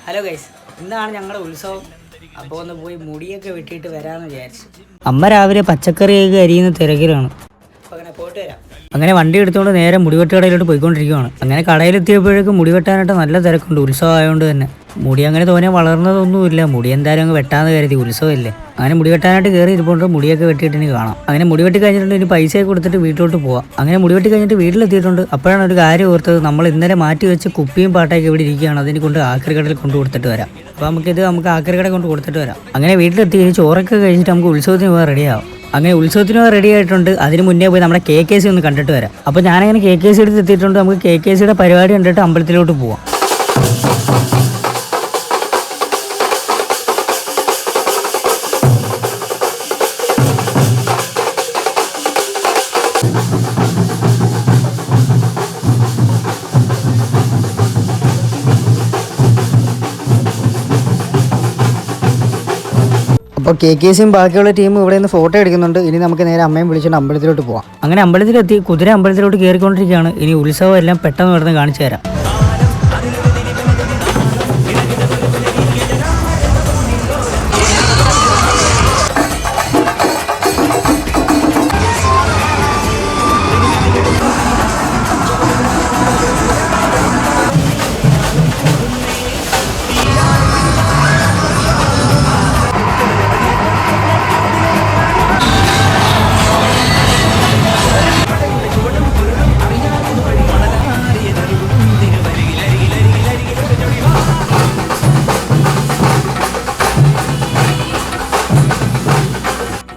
Hello guys, ഇന്നാണ് ഞങ്ങളുടെ ഉത്സവം. അപ്പോൾ ഒന്ന് പോയി മുടിയൊക്കെ വെട്ടിയിട്ട് വരാമെന്ന് വിചാരിച്ചു. അമ്മ രാവിലെ പച്ചക്കറിയൊക്കെ അരിയുന്ന തിരക്കിലാണ്. അപ്പോൾ അങ്ങനെ പോയിട്ട് വരാം. അങ്ങനെ വണ്ടി എടുത്തുകൊണ്ട് നേരെ മുടിവെട്ട് കടയിലോട്ട് പോയിക്കൊണ്ടിരിക്കുകയാണ്. അങ്ങനെ കടയിലെത്തിയപ്പോഴേക്കും മുടി വെട്ടാനായിട്ട് നല്ല തിരക്കുണ്ട്, ഉത്സവം ആയതുകൊണ്ട് തന്നെ. മുടി അങ്ങനെ തോനെ വളർന്നതൊന്നുമില്ല, മുടി എന്തായാലും അങ്ങ് വെട്ടാന്ന് കരുതി, ഉത്സവമല്ലേ. അങ്ങനെ മുടി വെട്ടാനായിട്ട് കയറി ഇരിപ്പുണ്ട്, മുടിയൊക്കെ വെട്ടിയിട്ട് ഇനി കാണാം. അങ്ങനെ മുടി വെട്ടി കഴിഞ്ഞിട്ടുണ്ട്, ഇനി പൈസയൊക്കെ കൊടുത്തിട്ട് വീട്ടിലോട്ട് പോവാം. അങ്ങനെ മുടി വെട്ടി കഴിഞ്ഞിട്ട് വീട്ടിലെത്തിയിട്ടുണ്ട്. അപ്പോഴാണ് ഒരു കാര്യം ഓർത്തത്, നമ്മൾ ഇന്നലെ മാറ്റി വെച്ച് കുപ്പിയും പാട്ടയൊക്കെ ഇവിടെ ഇരിക്കുകയാണ്, അതിന് കൊണ്ട് ആക്രിക്കടയിൽ കൊണ്ട് കൊടുത്തിട്ട് വരാം. അപ്പോൾ നമുക്ക് ആക്രിക്കടയിൽ കൊണ്ട് കൊടുത്തിട്ട് വരാം. അങ്ങനെ വീട്ടിലെത്തി ഇനി ചോറൊക്കെ കഴിച്ചിട്ട് നമുക്ക് ഉത്സവത്തിന് പോകാൻ റെഡിയാവും. അങ്ങനെ ഉത്സവത്തിന് റെഡി ആയിട്ടുണ്ട്. അതിന് മുന്നേ പോയി നമ്മുടെ KKC ഒന്ന് കണ്ടിട്ട് വരാം. അപ്പോൾ ഞാനങ്ങനെ KKC എടുത്ത് എത്തിയിട്ടുണ്ട്. നമുക്ക് KKCയുടെ പരിപാടി കണ്ടിട്ട് അമ്പലത്തിലോട്ട് പോവാം. അപ്പോൾ KKCയും ബാക്കിയുള്ള ടീമും ഇവിടെ നിന്ന് ഫോട്ടോ എടുക്കുന്നുണ്ട്. ഇനി നമുക്ക് നേരെ അമ്മയും വിളിച്ചിട്ട് അമ്പലത്തിലോട്ട് പോകാം. അങ്ങനെ അമ്പലത്തിലെത്തി കുതിര അമ്പലത്തിലോട്ട് കയറിക്കൊണ്ടിരിക്കുകയാണ്. ഇനി ഉത്സവം എല്ലാം പെട്ടെന്ന് നടന്ന് കാണിച്ചു തരാം.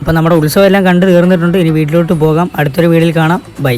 അപ്പോൾ നമ്മുടെ ഉത്സവം എല്ലാം കണ്ടു തീർന്നിട്ടുണ്ട്. ഇനി വീട്ടിലോട്ട് പോകാം. അടുത്തൊരു വീഡിയോയിൽ കാണാം. ബൈ.